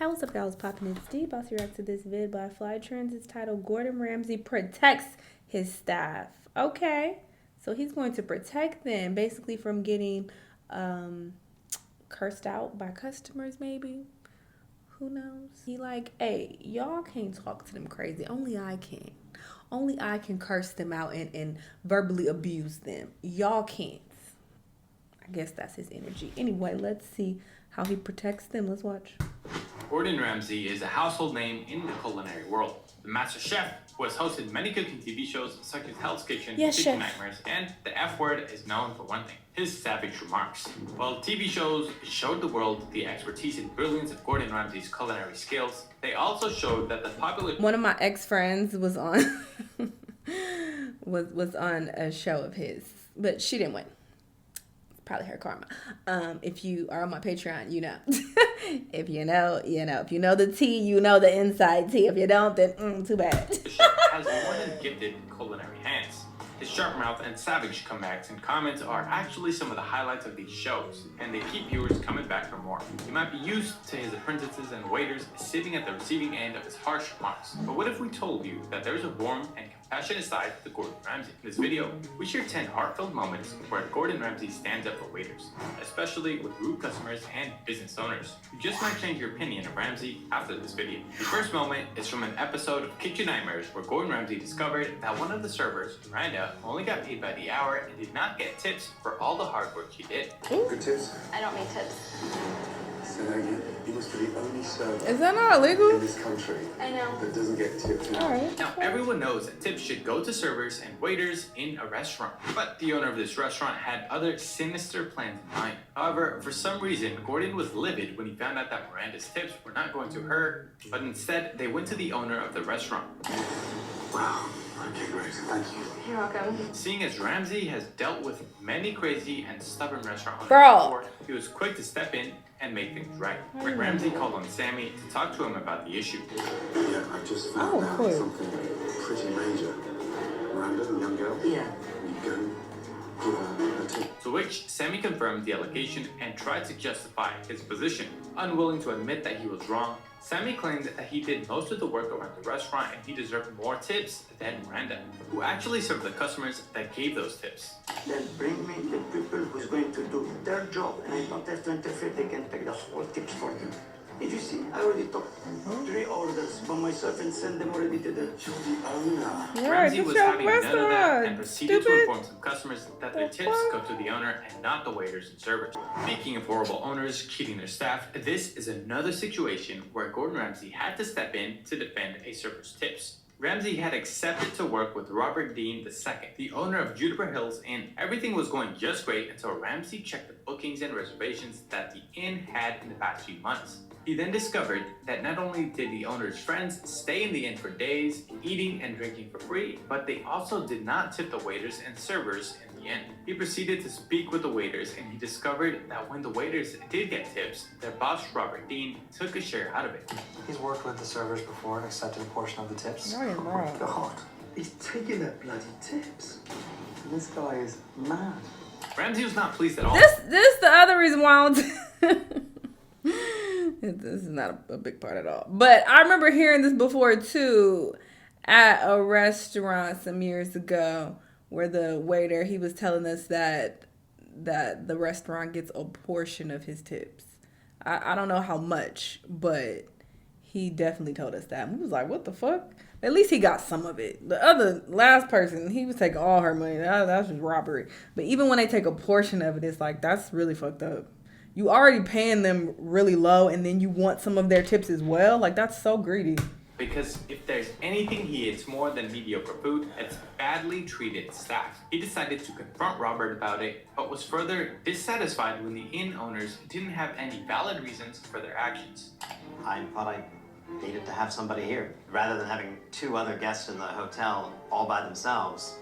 Hey, what's up, guys? Poppin' in Steve. About to react to this vid by Fly Trends. It's titled Gordon Ramsay Protects His Staff. Okay, so he's going to protect them basically from getting cursed out by customers, maybe. Who knows? He like, hey, y'all can't talk to them crazy. Only I can. Only I can curse them out and verbally abuse them. Y'all can't. I guess that's his energy. Anyway, let's see how he protects them. Let's watch. Gordon Ramsay is a household name in the culinary world. The master chef, who has hosted many cooking TV shows such as Hell's Kitchen, Kitchen Nightmares, and The F Word, is known for one thing: his savage remarks. While TV shows showed the world the expertise and brilliance of Gordon Ramsay's culinary skills, they also showed that the popular... One of my ex-friends was on was on a show of his, but she didn't win. Probably her karma. If you are on my Patreon, you know. If you know, you know. If you know the tea, you know the inside tea. If you don't, then too bad. The chef has more than gifted culinary hands. His sharp mouth and savage comebacks and comments are actually some of the highlights of these shows, and they keep viewers coming back for more. You might be used to his apprentices and waiters sitting at the receiving end of his harsh remarks, but what if we told you that there's a warm and compassionate side to Gordon Ramsay? In this video, we share 10 heartfelt moments where Gordon Ramsay stands up for waiters, especially with rude customers and business owners. You just might change your opinion of Ramsay after this video. The first moment is from an episode of Kitchen Nightmares where Gordon Ramsay discovered that one of the servers, Miranda, only got paid by the hour and did not get tips for all the hard work she did. Good tips? I don't make tips. So now you must be the only server Is that not illegal? in this country I know. that doesn't get tips. Alright. Now, everyone knows that tips should go to servers and waiters in a restaurant, but the owner of this restaurant had other sinister plans in mind. However, for some reason, Gordon was livid when he found out that Miranda's tips were not going to her, but instead they went to the owner of the restaurant. Wow. Okay, great. Thank you. You're welcome. Seeing as Ramsay has dealt with many crazy and stubborn restaurant owners Girl. before, he was quick to step in and make things right. Ramsay called on Sammy to talk to him about the issue. Yeah, I just found out cool. something pretty major. Miranda, the young girl? Yeah. You go give her a tip. To which Sammy confirmed the allegation and tried to justify his position. Unwilling to admit that he was wrong, Sammy claimed that he did most of the work around the restaurant and he deserved more tips than Miranda, who actually served the customers that gave those tips. Then bring me the people who's going to do their job, and I don't have to interfere. They can take the whole tips for them. If you see, I already took 3 orders by myself and sent them already to the... You're the owner. Yeah, Ramsay get was your having none of that and restaurant. proceeded to Stupid. inform some customers that their tips go to the owner and not the waiters and servers. Speaking of horrible owners cheating their staff, this is another situation where Gordon Ramsay had to step in to defend a server's tips. Ramsay had accepted to work with Robert Dean II, the owner of Juniper Hills Inn. Everything was going just great until Ramsay checked the bookings and reservations that the inn had in the past few months. He then discovered that not only did the owner's friends stay in the inn for days, eating and drinking for free, but they also did not tip the waiters and servers in the inn. He proceeded to speak with the waiters and he discovered that when the waiters did get tips, their boss, Robert Dean, took a share out of it. He's worked with the servers before and accepted a portion of the tips. Oh, yeah, God, he's taking their bloody tips. This guy is mad. Ramsay was not pleased at all. This the other reason why I don't this is not a big part at all. But I remember hearing this before too at a restaurant some years ago where the waiter, he was telling us that the restaurant gets a portion of his tips. I don't know how much, but he definitely told us that. And we was like, what the fuck? At least he got some of it. The other last person, he was taking all her money. That's just robbery. But even when they take a portion of it, it's like, that's really fucked up. You already paying them really low and then you want some of their tips as well? Like, that's so greedy. Because if there's anything he eats more than mediocre food, it's badly treated staff. He decided to confront Robert about it, but was further dissatisfied when the inn owners didn't have any valid reasons for their actions. I thought I needed to have somebody here, rather than having 2 other guests in the hotel all by themselves,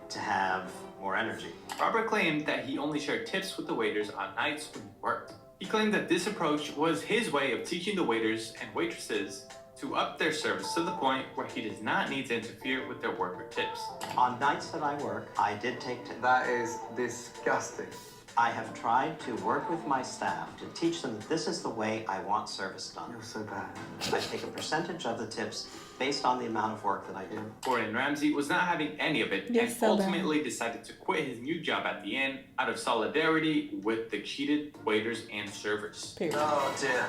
to have more energy. Robert claimed that he only shared tips with the waiters on nights when he worked. He claimed that this approach was his way of teaching the waiters and waitresses to up their service to the point where he does not need to interfere with their work or tips. On nights that I work, I did take tips. That is disgusting. I have tried to work with my staff to teach them that this is the way I want service done. You're so bad. I take a percentage of the tips based on the amount of work that I do. Gordon Ramsay was not having any of it You're and so bad. ultimately decided to quit his new job at the end out of solidarity with the cheated waiters and servers. Period. Oh dear.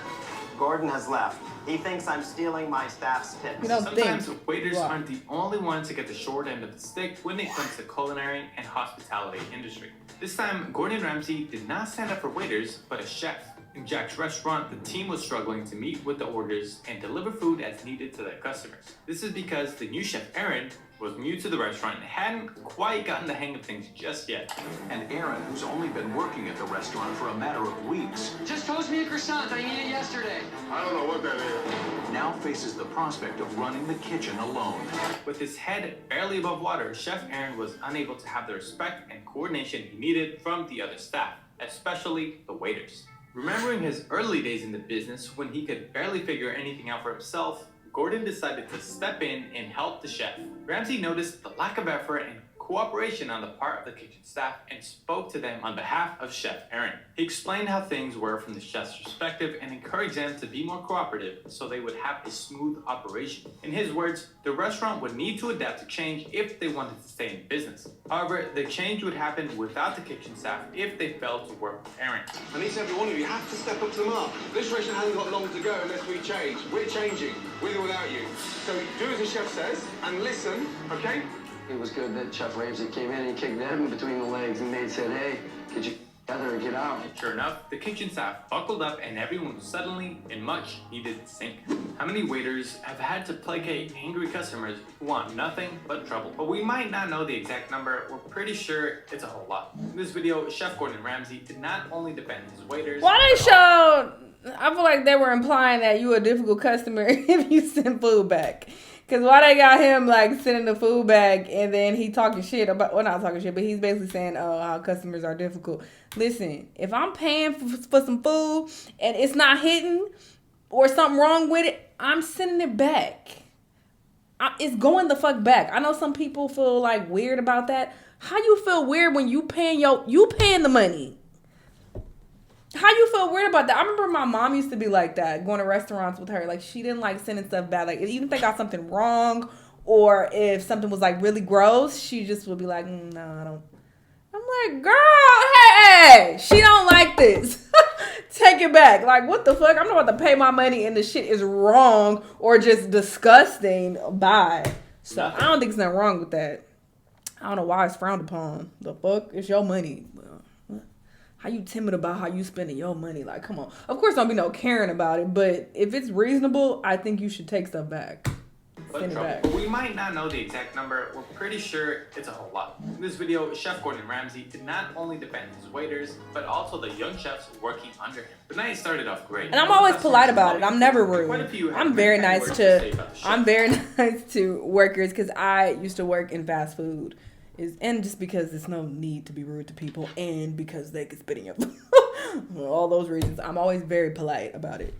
Gordon has left. He thinks I'm stealing my staff's tips. You don't Sometimes think waiters you are. aren't the only ones to get the short end of the stick when it comes to culinary and hospitality industry. This time, Gordon Ramsay did not stand up for waiters, but a chef. In Jack's restaurant, the team was struggling to meet with the orders and deliver food as needed to their customers. This is because the new chef, Aaron, was new to the restaurant and hadn't quite gotten the hang of things just yet. And Aaron, who's only been working at the restaurant for a matter of weeks, Just toast me a croissant. I ate it yesterday. I don't know what that is. now faces the prospect of running the kitchen alone. With his head barely above water, Chef Aaron was unable to have the respect and coordination he needed from the other staff, especially the waiters. Remembering his early days in the business when he could barely figure anything out for himself, Gordon decided to step in and help the chef. Ramsay noticed the lack of effort and cooperation on the part of the kitchen staff and spoke to them on behalf of Chef Aaron. He explained how things were from the chef's perspective and encouraged them to be more cooperative so they would have a smooth operation. In his words, the restaurant would need to adapt to change if they wanted to stay in business. However, the change would happen without the kitchen staff if they failed to work with Aaron. And each and every one of you have to step up to the mark. This restaurant hasn't got long to go unless we change. We're changing, with or without you. So do as the chef says and listen, okay? It was good that Chef Ramsay came in and kicked them between the legs, and they said, hey, get you together and get out. Sure enough, the kitchen staff buckled up and everyone was suddenly in much needed sync. How many waiters have had to placate angry customers who want nothing but trouble? But we might not know the exact number. We're pretty sure it's a whole lot. In this video, Chef Gordon Ramsay did not only defend his waiters. Why they showed? I feel like they were implying that you a difficult customer if you send food back. Cause why they got him like sending the food back and then he talking shit about, well, not talking shit, but he's basically saying, oh, how customers are difficult. Listen, if I'm paying for some food and it's not hitting or something wrong with it, I'm sending it back. It's going the fuck back. I know some people feel like weird about that. How you feel weird when you paying the money? How you feel weird about that? I remember my mom used to be like that, going to restaurants with her. Like, she didn't like sending stuff back. Like, even if they got something wrong or if something was like really gross, she just would be like, no, I don't. I'm like, girl, hey, she don't like this. Take it back. Like, what the fuck? I'm not about to pay my money and the shit is wrong or just disgusting. Bye. So I don't think there's nothing wrong with that. I don't know why it's frowned upon. The fuck? It's your money. How you timid about how you spending your money? Like, come on. Of course, don't be no caring about it, but if it's reasonable, I think you should take stuff back. Send it back. But we might not know the exact number. We're pretty sure it's a whole lot. In this video, Chef Gordon Ramsay did not only defend his waiters, but also the young chefs working under him. The night started off great. And I'm always polite about it. I'm never Quite a few rude. had I'm very many nice words to say to about the chef. I'm very nice to workers because I used to work in fast food. And just because there's no need to be rude to people and because they can spit in your food. All those reasons. I'm always very polite about it.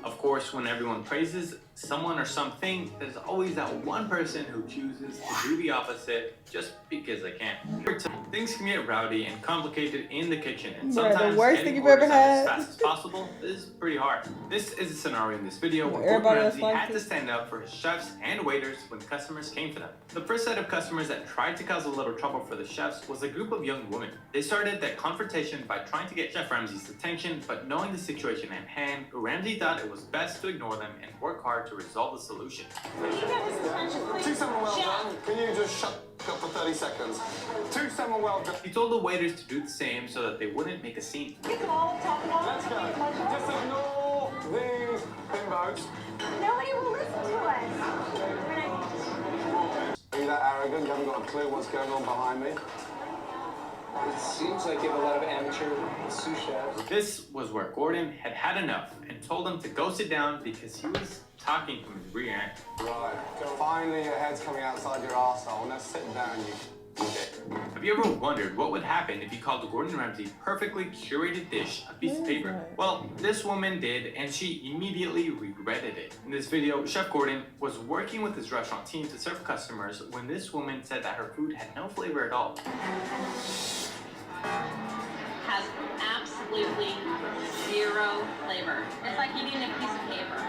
Of course, when everyone praises someone or something, there's always that one person who chooses to do the opposite just because they can. Things can get rowdy and complicated in the kitchen, and Bruh, the sometimes worst getting thing you've ever orders out had. as fast as possible is pretty hard. This is a scenario in this video where Everybody Gordon else Ramsay likes had to it. stand up for his chefs and waiters when customers came for them. The first set of customers that tried to cause a little trouble for the chefs was a group of young women. They started their confrontation by trying to get Chef Ramsay's attention, but knowing the situation at hand, Ramsay thought it was best to ignore them and work hard to resolve the solution. Two salmon well done. Can you just shut up for 30 seconds? Two salmon well done. He told the waiters to do the same so that they wouldn't make a scene. Let's go. Just ignore these bimbos. Nobody will listen to us. Are you that arrogant? You haven't got a clue what's going on behind me? It seems like you have a lot of amateur sous chefs. This was where Gordon had had enough and told him to go sit down because he was talking from his rear end. Right. Finally, your head's coming outside your arsehole. Now sit down, you dick. Have you ever wondered what would happen if you called Gordon Ramsay's perfectly curated dish a piece of paper? Well, this woman did, and she immediately regretted it. In this video, Chef Gordon was working with his restaurant team to serve customers when this woman said that her food had no flavor at all. How has absolutely zero flavor. It's like eating a piece of paper.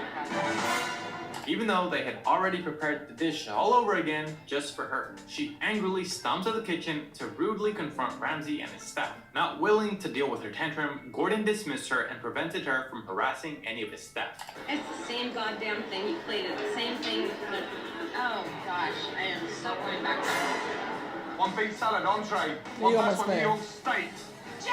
Even though they had already prepared the dish all over again just for her, she angrily storms out of the kitchen to rudely confront Ramsey and his staff. Not willing to deal with her tantrum, Gordon dismissed her and prevented her from harassing any of his staff. It's the same goddamn thing. You played it. The same thing. Oh gosh, I am so going back to One beef salad, entree. You One plus almost one New failed. York steak. Jeff!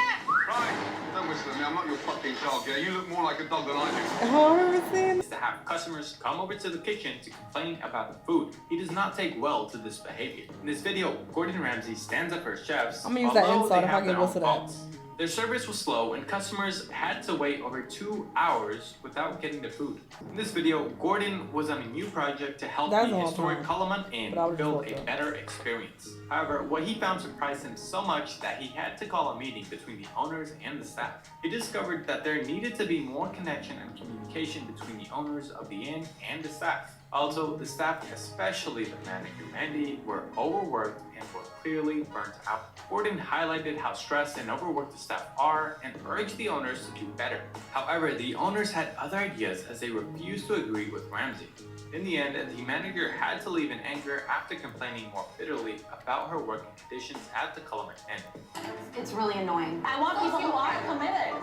Right, don't whistle at me. I'm not your fucking dog, yeah? You look more like a dog than I do. Oh, I remember seeing Is to have customers come over to the kitchen to complain about the food. He does not take well to this behavior. In this video, Gordon Ramsay stands up for his chefs, I'm gonna use that although insult they if I have get their own whistled at. faults. Their service was slow and customers had to wait over 2 hours without getting their food. In this video, Gordon was on a new project to help That's the a long historic time. Colomon Inn But I was build just a better experience. However, what he found surprised him so much that he had to call a meeting between the owners and the staff. He discovered that there needed to be more connection and communication between the owners of the inn and the staff. Also, the staff, especially the manager Mandy, were overworked and were clearly burnt out. Gordon highlighted how stressed and overworked the staff are and urged the owners to do better. However, the owners had other ideas as they refused to agree with Ramsey. In the end, the manager had to leave in anger after complaining more bitterly about her working conditions at the Colomon Inn. It's really annoying. I want people who are committed.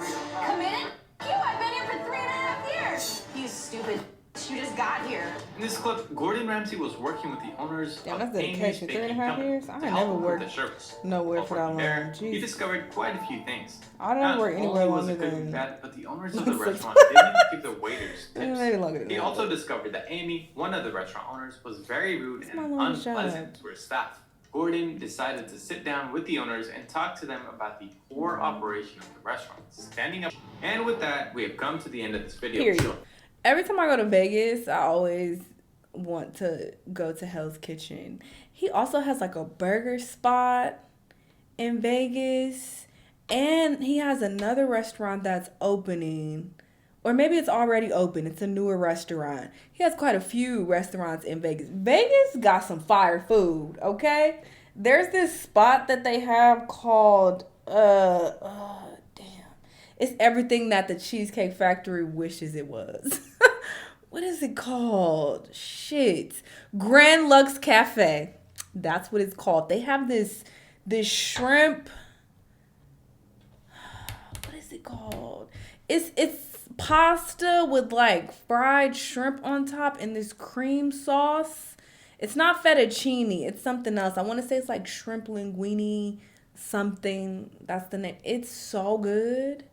Committed? You, I've been here for 3.5 years. You stupid. You just got here. In this clip, Gordon Ramsay was working with the owners Damn, of that's Amy's dedication. Baking 3.5 Company years? I to ain't help never him worked with the service. nowhere for that While long. there, he Jeez. discovered quite a few things. I didn't work anywhere only was longer the cook than bad, but the owners of the 6 restaurant didn't give the waiters tips. maybe longer than He that. also discovered that Amy, one of the restaurant owners, was very rude It's and my longest unpleasant job. to her staff. Gordon decided to sit down with the owners and talk to them about the poor operation of the restaurant, standing up. And with that, we have come to the end of this video. Period. Every time I go to Vegas, I always want to go to Hell's Kitchen. He also has like a burger spot in Vegas, and he has another restaurant that's opening, or maybe it's already open. It's a newer restaurant. He has quite a few restaurants in Vegas. Vegas got some fire food, okay? There's this spot that they have called it's everything that the Cheesecake Factory wishes it was. What is it called? Shit. Grand Lux Cafe. That's what it's called. They have this shrimp. What is it called? It's pasta with like fried shrimp on top and this cream sauce. It's not fettuccine. It's something else. I want to say it's like shrimp linguine something. That's the name. It's so good.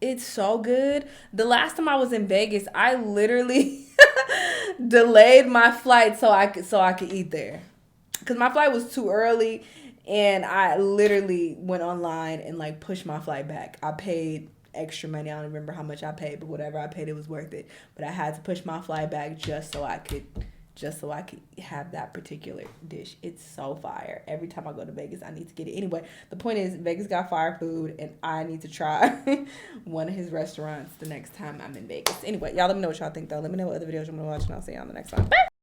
It's so good. The last time I was in Vegas, I literally delayed my flight so I could eat there. Cause my flight was too early, and I literally went online and like pushed my flight back. I paid extra money. I don't remember how much I paid, but whatever I paid, it was worth it. But I had to push my flight back just so I could have that particular dish. It's so fire. Every time I go to Vegas, I need to get it. Anyway, the point is, Vegas got fire food, and I need to try one of his restaurants the next time I'm in Vegas. Anyway, y'all let me know what y'all think, though. Let me know what other videos you want to watch, and I'll see y'all on the next one. Bye!